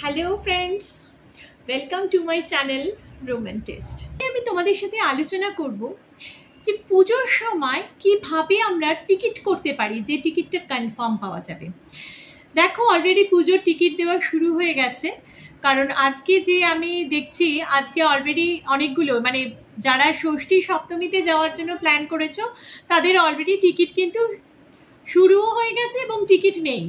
Hello friends, welcome to my channel Romantist. আমি তোমাদের সাথে আলোচনা করব যে পুজোর সময় কিভাবে আমরা টিকিট করতে পারি, যে টিকিটটা কনফার্ম পাওয়া যাবে। দেখো, অলরেডি পুজোর টিকিট দেওয়া শুরু হয়ে গেছে, কারণ আজকে যে আমি দেখছি আজকে অলরেডি অনেকগুলো মানে যারা ষষ্ঠী সপ্তমীতে যাওয়ার জন্য প্ল্যান করেছো তাদের অলরেডি টিকিট কিন্তু শুরুও হয়ে গেছে এবং টিকিট নেই।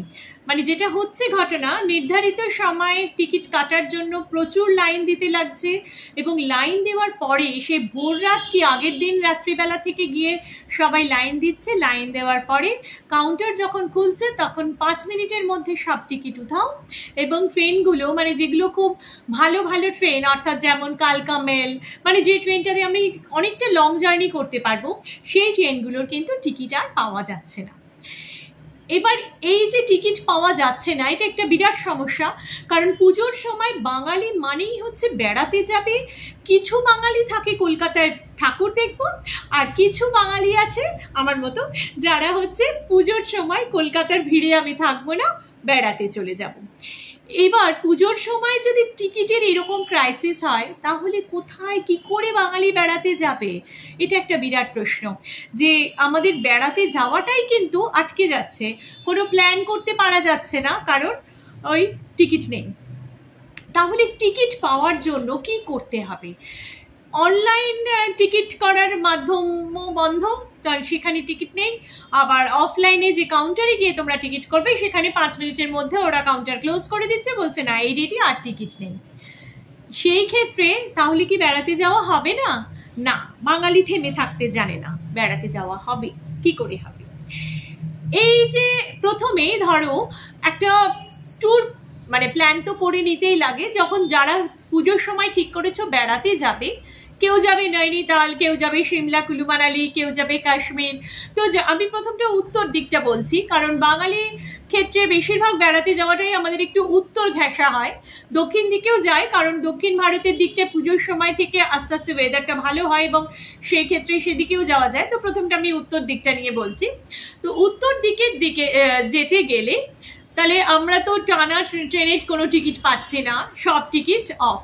মানে যেটা হচ্ছে ঘটনা, নির্ধারিত সময়ে টিকিট কাটার জন্য প্রচুর লাইন দিতে লাগছে এবং লাইন দেওয়ার পরে সে ভোর রাত কি আগের দিন রাত্রিবেলা থেকে গিয়ে সবাই লাইন দিচ্ছে। লাইন দেওয়ার পরে কাউন্টার যখন খুলছে তখন 5 মিনিটের মধ্যে সব টিকিট উঠাও। এবং ট্রেনগুলো মানে যেগুলো খুব ভালো ভালো ট্রেন, অর্থাৎ যেমন কালকা মেল, মানে যে ট্রেনটাতে আমি অনেকটা লং জার্নি করতে পারবো, সেই ট্রেনগুলোর কিন্তু টিকিট আর পাওয়া যাচ্ছে না। এবার এই যে টিকিট পাওয়া যাচ্ছে না, এটা একটা বিরাট সমস্যা। কারণ পুজোর সময় বাঙালি মানেই হচ্ছে বেড়াতে যাবে। কিছু বাঙালি থাকে কলকাতায় ঠাকুর দেখবো, আর কিছু বাঙালি আছে আমার মতো যারা হচ্ছে পুজোর সময় কলকাতার ভিড়ে আমি থাকবো না, বেড়াতে চলে যাব। এবার পুজোর সময় যদি টিকিটের এরকম ক্রাইসিস হয় তাহলে কোথায় কি করে বাঙালি বেড়াতে যাবে? এটা একটা বিরাট প্রশ্ন, যে আমাদের বেড়াতে যাওয়াটাই কিন্তু আটকে যাচ্ছে, কোনো প্ল্যান করতে পারা যাচ্ছে না, কারণ ওই টিকিট নেই। তাহলে টিকিট পাওয়ার জন্য কি করতে হবে? অনলাইন টিকিট করার মাধ্যমও বন্ধ, কারণ সেখানে টিকিট নেই। আবার অফলাইনে যে কাউন্টারে গিয়ে তোমরা টিকিট করবে সেখানে 5 মিনিটের মধ্যে ওরা কাউন্টার ক্লোজ করে দিচ্ছে, বলছে না এই ডেটে আর টিকিট নেই। সেই ক্ষেত্রে তাহলে কি বেড়াতে যাওয়া হবে না? না, বাঙালি থেমে থাকতে জানে না, বেড়াতে যাওয়া হবে। কি করে হবে? এই যে প্রথমে ধরো একটা ট্যুর মানে প্ল্যান তো করে নিতেই লাগে। যখন যারা পুজোর সময় ঠিক করেছো বেড়াতে যাবে, কেউ যাবে নৈনিতাল, কেউ যাবে সিমলা কুলু মানালি, কেউ যাবে কাশ্মীর। তো আমি প্রথমটা উত্তর দিকটা বলছি, কারণ বাঙালির ক্ষেত্রে বেশিরভাগ বেড়াতে যাওয়াটাই আমাদের একটু উত্তর ঘেঁষা হয়। দক্ষিণ দিকেও যায়, কারণ দক্ষিণ ভারতের দিকটা পুজোর সময় থেকে আস্তে আস্তে ওয়েদারটা ভালো হয় এবং সেই ক্ষেত্রে সেদিকেও যাওয়া যায়। তো প্রথমটা আমি উত্তর দিকটা নিয়ে বলছি। তো উত্তর দিকের দিকে যেতে গেলে তাহলে আমরা তো টানা ট্রেনের কোনো টিকিট পাচ্ছি না, সব টিকিট অফ।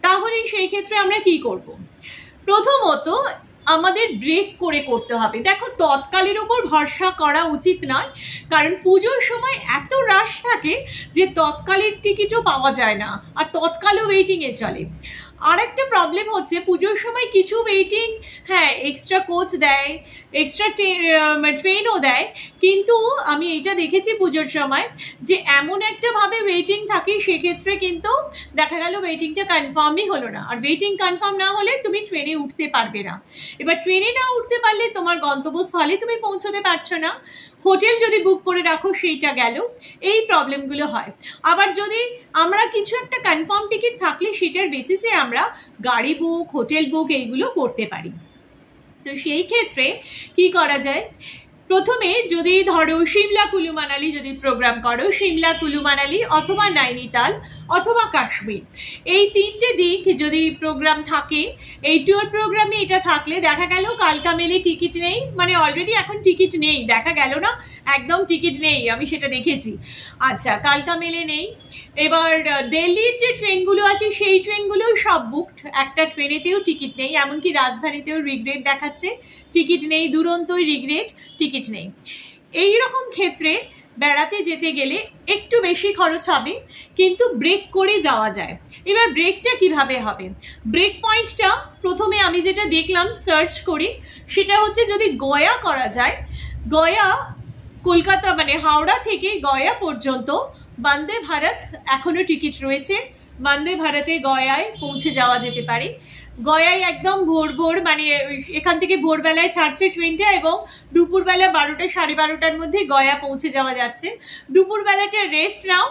তাহলে সেই ক্ষেত্রে আমরা কি করব? প্রথমত আমাদের ব্রেক করে করতে হবে। দেখো, তৎকালের ওপর ভরসা করা উচিত নয়, কারণ পুজোর সময় এত রাশ থাকে যে তৎকালের টিকিটও পাওয়া যায় না, আর তৎকালও ওয়েটিংয়ে চলে। আর একটা প্রবলেম হচ্ছে পুজোর সময় কিছু ওয়েটিং, হ্যাঁ এক্সট্রা কোচ দেয়, এক্সট্রা ট্রেনও দেয়, কিন্তু আমি এটা দেখেছি পুজোর সময় যে এমন একটা ভাবে ওয়েটিং থাকে, সেক্ষেত্রে কিন্তু দেখা গেল ওয়েটিংটা কনফার্মই হলো না। আর ওয়েটিং কনফার্ম না হলে তুমি ট্রেনে উঠতে পারবে না। এবার ট্রেনে না উঠতে পারলে তোমার গন্তব্যস্থলে তুমি পৌঁছতে পারছো না। হোটেল যদি বুক করে রাখো সেইটা গেল, এই প্রবলেমগুলো হয়। আবার যদি আমরা কিছু একটা কনফার্ম টিকিট থাকলে সেটার বেসিসে আমরা গাড়ি বুক, হোটেল বুক এইগুলো করতে পারি। তো সেই ক্ষেত্রে কি করা যায়? প্রথমে যদি ধরো সিমলা কুলু মানালি যদি প্রোগ্রাম করো, সিমলা কুলু মানালি অথবা নৈনিতাল অথবা কাশ্মীর, এই তিনটে দিক যদি প্রোগ্রাম থাকে, এই ট্যুর প্রোগ্রামে এটা থাকলে দেখা গেল কালকা মেলে টিকিট নেই, মানে অলরেডি এখন টিকিট নেই, দেখা গেল না একদম টিকিট নেই, আমি সেটা দেখেছি। আচ্ছা, কালকা মেলে নেই। এবার দিল্লির যে ট্রেনগুলো আছে সেই ট্রেনগুলোও সব বুকড, একটা ট্রেনেতেও টিকিট নেই, এমনকি রাজধানীতেও রিগ্রেট দেখাচ্ছে টিকিট নেই, দুরন্তই রিগ্রেট টিকিট নেই। এই রকম ক্ষেত্রে বেড়াতে যেতে গেলে একটু বেশি খরচ হবে, কিন্তু ব্রেক করে যাওয়া যায়। এবার ব্রেকটা কিভাবে হবে? ব্রেক পয়েন্টটা প্রথমে আমি যেটা দেখলাম সার্চ করি, সেটা হচ্ছে যদি গয়া করা যায়। গয়া কলকাতা মানে হাওড়া থেকে গয়া পর্যন্ত বন্দে ভারত এখনো টিকিট রয়েছে, বন্দে ভারতে গয়ায় পৌঁছে যাওয়া যেতে পারে। গয়ায় একদম ভোর ভোর মানে এখান থেকে ভোরবেলায় ছাড়ছে ট্রেনটা এবং দুপুরবেলা 12টা সাড়ে 12টার মধ্যে গয়া পৌঁছে যাওয়া যাচ্ছে। দুপুরবেলাটা রেস্ট নাও,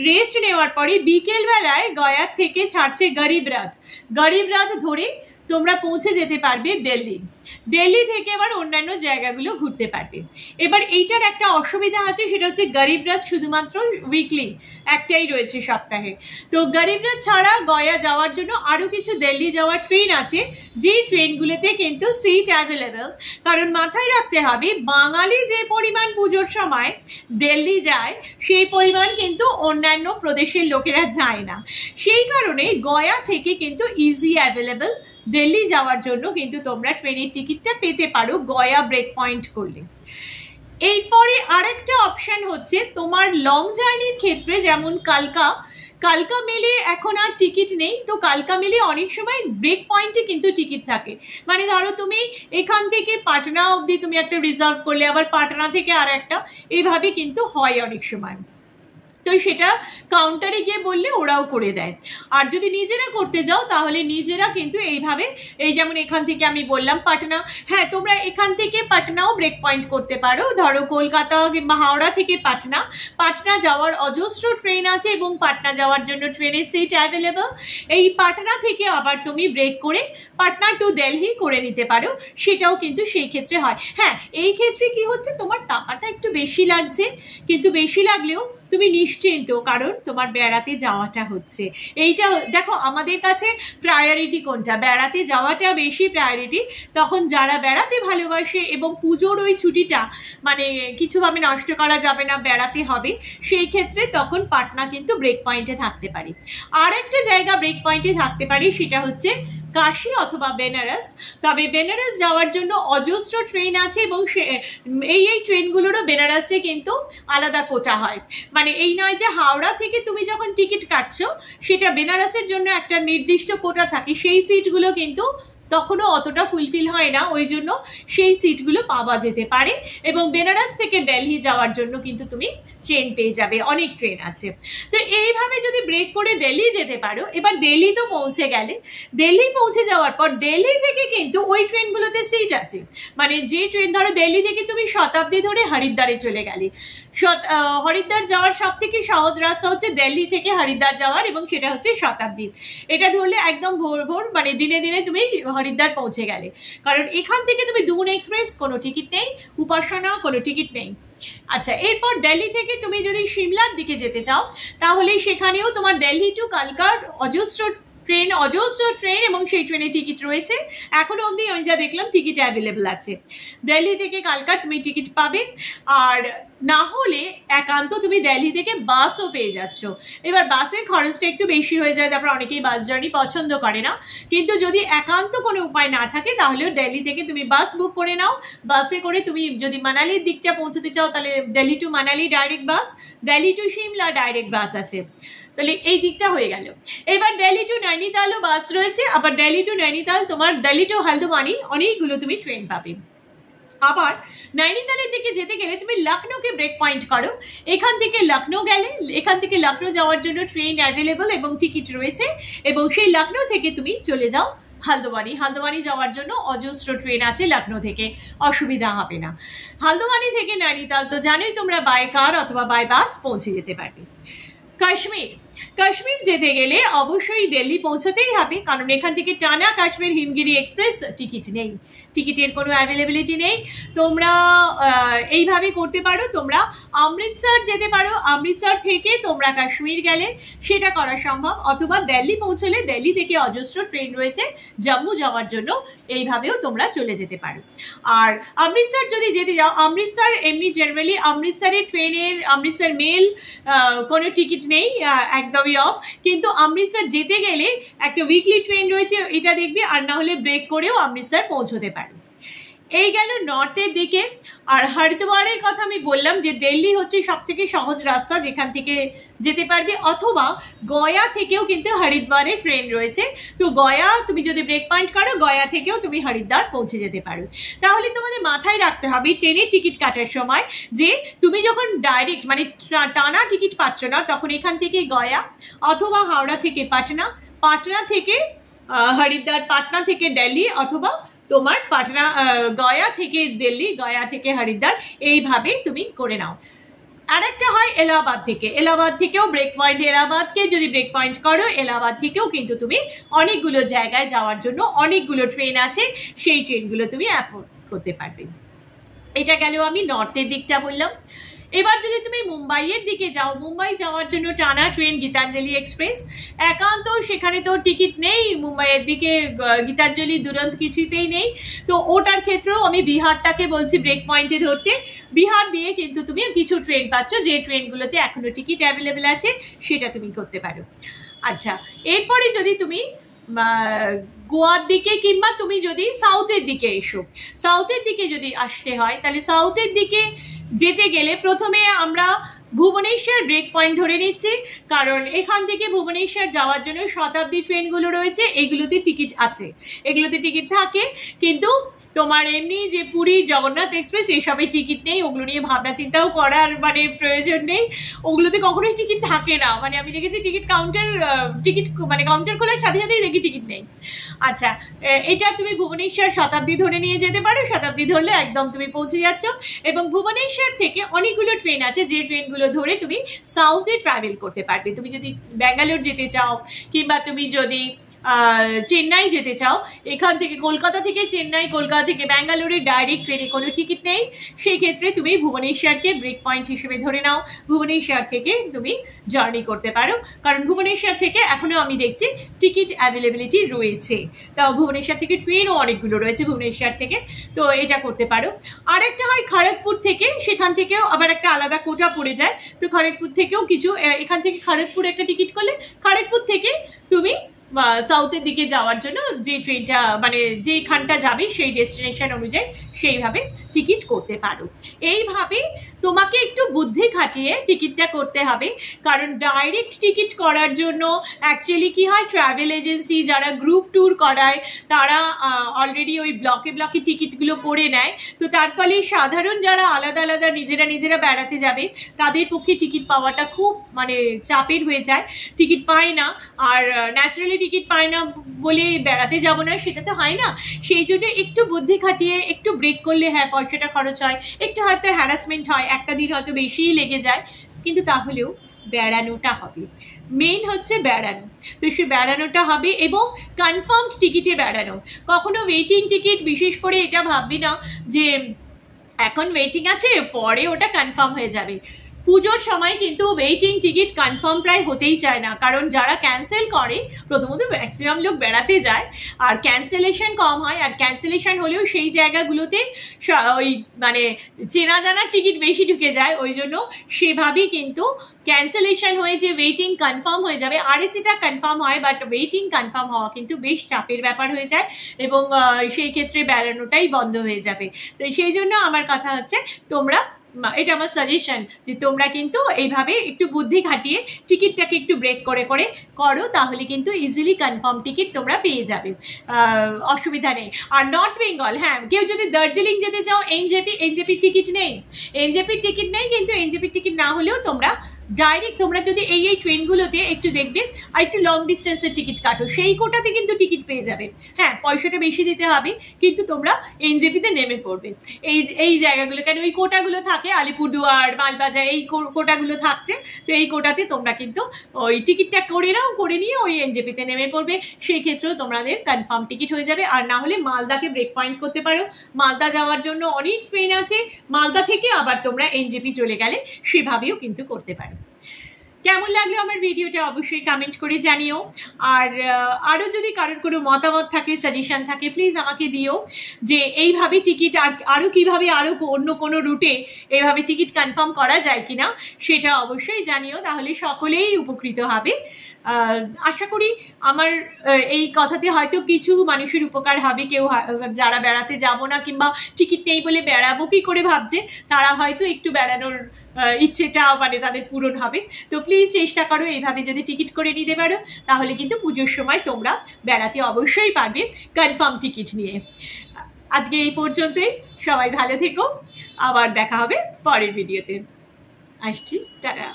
রেস্ট নেওয়ার পরে বিকেলবেলায় গয়ার থেকে ছাড়ছে গরিব রাত। গরিব রাত ধরে তোমরা পৌঁছে যেতে পারবে দিল্লি। দিল্লি থেকে এবার অন্যান্য জায়গাগুলো ঘুরতে পারবে। এবার এইটার একটা অসুবিধা আছে, সেটা হচ্ছে গরিব রথ শুধুমাত্র উইকলি একটাই রয়েছে সপ্তাহে। তো গরিব রথ ছাড়া গয়া যাওয়ার জন্য আরও কিছু দিল্লি যাওয়ার ট্রেন আছে, যেই ট্রেনগুলোতে কিন্তু সিট অ্যাভেলেবেল। কারণ মাথায় রাখতে হবে, বাঙালি যে পরিমাণ পুজোর সময় দিল্লি যায় সেই পরিমাণ কিন্তু অন্যান্য প্রদেশের লোকেরা যায় না। সেই কারণে গয়া থেকে কিন্তু ইজি অ্যাভেলেবেল দিল্লি যাওয়ার জন্য কিন্তু তোমরা ট্রেনের টিকিটটা পেতে পারো গয়া ব্রেক পয়েন্ট করলে। এরপরে আরেকটা অপশন হচ্ছে তোমার লং জার্নির ক্ষেত্রে, যেমন কালকা মেলে এখন আর টিকিট নেই, তো কালকা মেলে অনেক সময় ব্রেক পয়েন্টে কিন্তু টিকিট থাকে। মানে ধরো তুমি এখান থেকে পাটনা অবধি তুমি একটা রিজার্ভ করলে, আবার পাটনা থেকে আর একটা, এইভাবে কিন্তু হয় অনেক সময়। তো সেটা কাউন্টারে গিয়ে বললে ওরাও করে দেয়। আর যদি নিজেরা করতে যাও তাহলে নিজেরা কিন্তু এইভাবে, এই যেমন এখান থেকে আমি বললাম পাটনা, হ্যাঁ তোমরা এখান থেকে পাটনাও ব্রেক পয়েন্ট করতে পারো। ধরো কলকাতা কিংবা হাওড়া থেকে পাটনা যাওয়ার অজস্র ট্রেন আছে এবং পাটনা যাওয়ার জন্য ট্রেনের সিট অ্যাভেলেবল। এই পাটনা থেকে আবার তুমি ব্রেক করে পাটনা টু দিল্লি করে নিতে পারো, সেটাও কিন্তু সেই ক্ষেত্রে হয়। হ্যাঁ, এই ক্ষেত্রে কি হচ্ছে, তোমার টাকাটা একটু বেশি লাগছে, কিন্তু বেশি লাগলেও তুমি নিশ্চিন্ত, কারণ তোমার বেড়াতে যাওয়াটা হচ্ছে। এইটা দেখো, আমাদের কাছে প্রায়োরিটি কোনটা, বেড়াতে যাওয়াটা বেশি প্রায়োরিটি। তখন যারা বেড়াতে ভালোবাসে এবং পুজোর ওই ছুটিটা মানে কিছুভাবে নষ্ট করা যাবে না, বেড়াতে হবে, সেই ক্ষেত্রে তখন পাটনা কিন্তু ব্রেক পয়েন্টে থাকতে পারি। আর একটা জায়গা ব্রেক পয়েন্টে থাকতে পারি, সেটা হচ্ছে কাশী অথবা বেনারস। তবে বেনারস যাওয়ার জন্য অজস্র ট্রেন আছে এবং এই ট্রেনগুলোরও বেনারসে কিন্তু আলাদা কোটা হয়। মানে এই নয় যে হাওড়া থেকে তুমি যখন টিকিট কাটছো সেটা বেনারসের জন্য একটা নির্দিষ্ট কোটা থাকে, সেই সিটগুলো কিন্তু তখনও অতটা ফুলফিল হয় না, ওই জন্য সেই সিটগুলো পাওয়া যেতে পারে। এবং বেনারস থেকে দিল্লি যাওয়ার জন্য কিন্তু তুমি ট্রেন পেয়ে যাবে, অনেক ট্রেন আছে। তো এইভাবে যদি ব্রেক করে দিল্লি যেতে পারো। এবার দিল্লি তো পৌঁছে গেলে, দিল্লি পৌঁছে যাওয়ার পর দিল্লি থেকে কিন্তু ওই ট্রেনগুলোতে সিট আছে। মানে যে ট্রেন, ধরো দিল্লি থেকে তুমি শতাব্দী ধরে হরিদ্বারে চলে গেলে, হরিদ্বার যাওয়ার সব থেকে সহজ রাস্তা হচ্ছে দিল্লি থেকে হরিদ্বার যাওয়ার, এবং সেটা হচ্ছে শতাব্দী। এটা ধরলে একদম ভোর মানে দিনে দিনে তুমি হরিদ্বার পৌঁছে গেলে। কারণ এখান থেকে তুমি দুন এক্সপ্রেস কোনো টিকিট নেই, উপাসনা কোনো টিকিট নেই। আচ্ছা, এরপর দিল্লি থেকে তুমি যদি সিমলার দিকে যেতে চাও তাহলে সেখানেও তোমার দিল্লি টু কালকার অজস্র ট্রেন এবং সেই ট্রেনে টিকিট রয়েছে। এখনো অবধি আমি যা দেখলাম টিকিট অ্যাভেলেবেল আছে। দিল্লি থেকে কালকা তুমি টিকিট পাবে। আর না হলে একান্ত তুমি দিল্লি থেকে বাসও পেয়ে যাচ্ছ। এবার বাসের খরচটা একটু বেশি হয়ে যায়, তারপর অনেকেই বাস জার্নি পছন্দ করে না। কিন্তু যদি একান্ত কোনো উপায় না থাকে তাহলেও দিল্লি থেকে তুমি বাস বুক করে নাও। বাসে করে তুমি যদি মানালির দিকটা পৌঁছতে চাও তাহলে Delhi to Manali direct bus, Delhi to Shimla direct bus আছে। তাহলে এই দিকটা হয়ে গেল। এবার দিল্লি টু নৈনিতালও বাস রয়েছে। আবার দিল্লি টু নৈনিতাল, তোমার দিল্লি টু হলদওয়ানি অনেকগুলো তুমি ট্রেন পাবে। আবার নৈনিতালের দিকে যেতে গেলে তুমি লখনৌকে ব্রেক পয়েন্ট করো। এখান থেকে লখনৌ গেলে, এখান থেকে লখনৌ যাওয়ার জন্য ট্রেন অ্যাভেলেবল এবং টিকিট রয়েছে, এবং সেই লখনৌ থেকে তুমি চলে যাও হলদওয়ানি যাওয়ার জন্য অজস্র ট্রেন আছে, লখনৌ থেকে অসুবিধা হবে না। হলদওয়ানি থেকে নৈনিতাল তো জানোই তোমরা বাই কার অথবা বাই বাস পৌঁছে যেতে পারবে। কাশ্মীর যেতে গেলে অবশ্যই দিল্লি পৌঁছতেই হবে, কারণ এখান থেকে টানা কাশ্মীর হিমগিরি এক্সপ্রেস টিকিট নেই, টিকিটের কোনো অ্যাভেলেবিলিটি নেই। তোমরা এইভাবে করতে পারো, তোমরা অমৃতসর যেতে পারো, অমৃতসর থেকে তোমরা কাশ্মীর গেলে সেটা করা সম্ভব, অথবা দিল্লি পৌঁছলে দিল্লি থেকে অজস্র ট্রেন রয়েছে জম্মু যাওয়ার জন্য, এইভাবেও তোমরা চলে যেতে পারো। আর অমৃতসর যদি যেতে যাও, অমৃতসর এমনি জেনারেলি অমৃতসরের ট্রেনের অমৃতসর মেল কোনো টিকিট নেই, একদমই অফ। কিন্তু অমৃতসর যেতে গেলে একটা উইকলি ট্রেন রয়েছে, এটা দেখবে, আর না হলে ব্রেক করেও অমৃতসর পৌঁছতে পারে। এই গেল নর্থের দিকে। আর হরিদ্বারের কথা আমি বললাম যে দিল্লি হচ্ছে সব থেকে সহজ রাস্তা যেখান থেকে যেতে পারবে, অথবা গয়া থেকেও কিন্তু হরিদ্বারে ট্রেন রয়েছে। তো গয়া তুমি যদি ব্রেক পয়েন্ট করো, গয়া থেকেও তুমি হরিদ্বার পৌঁছে যেতে পারো। তাহলে তোমাদের মাথায় রাখতে হবে ট্রেনের টিকিট কাটার সময় যে তুমি যখন ডাইরেক্ট মানে টানা টিকিট পাচ্ছ না, তখন এখান থেকে গয়া অথবা হাওড়া থেকে পাটনা থেকে হরিদ্বার, পাটনা থেকে দিল্লি, অথবা তোমার গয়া থেকে দিল্লি, গয়া থেকে হরিদ্বার, এইভাবে তুমি করে নাও। আর একটা হয় এলাহাবাদ থেকে, এলাহাবাদ থেকেও ব্রেক পয়েন্ট, এলাহাবাদকে যদি ব্রেক পয়েন্ট করো এলাহাবাদ থেকেও কিন্তু তুমি অনেকগুলো জায়গায় যাওয়ার জন্য অনেকগুলো ট্রেন আছে, সেই ট্রেনগুলো তুমি অ্যাফোর্ড করতে পারবে। এটা গেল আমি নর্থের দিকটা বললাম। এবার যদি তুমি মুম্বাইয়ের দিকে যাও, মুম্বাই যাওয়ার জন্য টানা ট্রেন গীতাঞ্জলি এক্সপ্রেস, একান্ত সেখানে তো টিকিট নেই মুম্বাইয়ের দিকে, গীতাঞ্জলি দুরন্ত কিছুতেই নেই। তো ওটার ক্ষেত্রেও আমি বিহারটাকে বলছি ব্রেক পয়েন্টে ধরতে। বিহার দিয়ে কিন্তু তুমি কিছু ট্রেন পাচ্ছ, যে ট্রেনগুলোতে এখনো টিকিট অ্যাভেলেবেল আছে, সেটা তুমি করতে পারো। আচ্ছা, এরপরে যদি তুমি গোয়ার দিকে কিংবা তুমি যদি সাউথের দিকে এসো, সাউথের দিকে যদি আসতে হয় তাহলে সাউথের দিকে যেতে গেলে প্রথমে আমরা ভুবনেশ্বর ব্রেক পয়েন্ট ধরে নিচ্ছি, কারণ এখান থেকে ভুবনেশ্বর যাওয়ার জন্য শতাব্দী ট্রেনগুলো রয়েছে, এগুলোতে টিকিট আছে, এগুলোতে টিকিট থাকে। কিন্তু তোমার এমনি যে পুরী জগন্নাথ এক্সপ্রেস এইসবের টিকিট নেই, ওগুলো নিয়ে ভাবনা চিন্তাও করার মানে প্রয়োজন নেই, ওগুলোতে কখনোই টিকিট থাকে না। মানে আমি দেখেছি টিকিট কাউন্টার খোলার সাথে সাথেই দেখি টিকিট নেই। আচ্ছা, এটা তুমি ভুবনেশ্বর শতাব্দী ধরে নিয়ে যেতে পারো, শতাব্দী ধরলে একদম তুমি পৌঁছে যাচ্ছ। এবং ভুবনেশ্বর থেকে অনেকগুলো ট্রেন আছে, যে ট্রেনগুলো ধরে তুমি সাউথে ট্রাভেল করতে পারবে। তুমি যদি ব্যাঙ্গালোর যেতে চাও কিংবা তুমি যদি চেন্নাই যেতে চাও, এখান থেকে কলকাতা থেকে চেন্নাই, কলকাতা থেকে ব্যাঙ্গালোরের ডাইরেক্ট ট্রেনে কোনো টিকিট নেই, সেই ক্ষেত্রে তুমি ভুবনেশ্বরকে ব্রেক পয়েন্ট হিসেবে ধরে নাও, ভুবনেশ্বর থেকে তুমি জার্নি করতে পারো। কারণ ভুবনেশ্বর থেকে এখনও আমি দেখছি টিকিট অ্যাভেলেবিলিটি রয়েছে, তাও ভুবনেশ্বর থেকে ট্রেনও অনেকগুলো রয়েছে ভুবনেশ্বর থেকে, তো এটা করতে পারো। আর একটা হয় খড়গপুর থেকে, সেখান থেকেও আবার একটা আলাদা কোটা পড়ে যায়, তো খড়গপুর থেকেও কিছু, এখান থেকে খড়গপুর একটা টিকিট করলে খড়গপুর থেকে তুমি সাউথের দিকে যাওয়ার জন্য যে ট্রেনটা মানে যেখানটা যাবে সেই ডেস্টিনেশন অনুযায়ী সেইভাবে টিকিট করতে পারো। এইভাবে তোমাকে একটু বুদ্ধি খাটিয়ে টিকিটটা করতে হবে, কারণ ডাইরেক্ট টিকিট করার জন্য অ্যাকচুয়ালি কি হয়, ট্রাভেল এজেন্সি যারা গ্রুপ ট্যুর করায় তারা অলরেডি ওই ব্লকে ব্লকে টিকিটগুলো করে নেয়, তো তার ফলে সাধারণ যারা আলাদা আলাদা নিজেরা বেড়াতে যাবে তাদের পক্ষে টিকিট পাওয়াটা খুব মানে চাপের হয়ে যায়, টিকিট পায় না। আর ন্যাচারালি টিকিট পায় না বলে বেড়াতে যাব না, সেটা তো হয় না। সেই জন্য একটু বুদ্ধি খাটিয়ে একটু ব্রেক করলে হ্যাঁ পয়সাটা খরচ হয়, একটু হয়তো হ্যারাসমেন্ট হয়, একটা দিন হয়তো বেশিই লেগে যায়, কিন্তু তাহলেও বেড়ানোটা হবে। মেইন হচ্ছে বেড়ানো, তো সে বেড়ানোটা হবে এবং কনফার্মড টিকিটে বেড়ানো। কখনো ওয়েটিং টিকিট, বিশেষ করে এটা ভাববি না যে এখন ওয়েটিং আছে পরে ওটা কনফার্ম হয়ে যাবে। পুজোর সময় কিন্তু ওয়েটিং টিকিট কনফার্ম প্রায় হতেই চায় না, কারণ যারা ক্যান্সেল করে প্রথমত ম্যাক্সিমাম লোক বেড়াতে যায় আর ক্যান্সেলেশন কম হয়, আর ক্যান্সেলেশন হলেও সেই জায়গাগুলোতে ওই মানে চেনা জানার টিকিট বেশি ঢুকে যায়, ওই জন্য সেভাবেই কিন্তু ক্যান্সেলেশন হয়ে যে ওয়েটিং কনফার্ম হয়ে যাবে, আরএসিটা কনফার্ম হয় বাট ওয়েটিং কনফার্ম হওয়া কিন্তু বেশ চাপের ব্যাপার হয়ে যায় এবং সেই ক্ষেত্রে বেড়ানোটাই বন্ধ হয়ে যাবে। তো সেই জন্য আমার কথা হচ্ছে তোমরা, এটা আমার সাজেশন যে তোমরা কিন্তু এইভাবে একটু বুদ্ধি খাটিয়ে টিকিটটাকে একটু ব্রেক করে করে করো, তাহলে কিন্তু ইজিলি কনফার্ম টিকিট তোমরা পেয়ে যাবে, অসুবিধা নেই। আর নর্থ বেঙ্গল, হ্যাঁ কেউ যদি দার্জিলিং যেতে চাও এনজেপির টিকিট নেই, এনজেপির টিকিট নেই, কিন্তু এনজেপির টিকিট না হলেও তোমরা ডাইরেক্ট তোমরা যদি এই ট্রেনগুলোতে একটু দেখবে আর একটু লং ডিস্টেন্সের টিকিট কাটো, সেই কোটাতে কিন্তু টিকিট পেয়ে যাবে। হ্যাঁ পয়সাটা বেশি দিতে হবে, কিন্তু তোমরা এনজেপিতে নেমে পড়বে এই জায়গাগুলো, কেন ওই কোটাগুলো থাকে আলিপুরদুয়ার, মালবাজার, এই কোটাগুলো থাকছে, তো এই কোটাতে তোমরা কিন্তু ওই টিকিটটা করে নাও, করে নিয়ে ওই এনজেপিতে নেমে পড়বে, সেই ক্ষেত্রেও তোমাদের কনফার্ম টিকিট হয়ে যাবে। আর না হলে মালদাকে ব্রেক পয়েন্ট করতে পারো, মালদা যাওয়ার জন্য অনেক ট্রেন আছে, মালদা থেকে আবার তোমরা এনজেপি চলে গেলে সেভাবেও কিন্তু করতে পারো। কেমন লাগলো আমার ভিডিওটা অবশ্যই কমেন্ট করে জানিও, আর আরও যদি কারোর কোনো মতামত থাকে, সাজেশন থাকে, প্লিজ আমাকে দিও যে এইভাবে টিকিট আরও কীভাবে আরও অন্য কোনো রুটে এইভাবে টিকিট কনফার্ম করা যায় কিনা সেটা অবশ্যই জানিও, তাহলে সকলেই উপকৃত হবে। আশা করি আমার এই কথাতে হয়তো কিছু মানুষের উপকার হবে, কেউ যারা বেড়াতে যাব না কিংবা টিকিট নেই বলে বেড়াবো কি করে ভাবছে, তারা হয়তো একটু বেড়ানোর ইচ্ছেটা মানে তাদের পূরণ হবে। তো প্লিজ চেষ্টা করো এইভাবে যদি টিকিট করে নিতে পারো, তাহলে কিন্তু পুজোর সময় তোমরা বেড়াতে অবশ্যই পারবে কনফার্ম টিকিট নিয়ে। আজকে এই পর্যন্তই, সবাই ভালো থেকো, আবার দেখা হবে পরের ভিডিওতে। আসছি, টাটা।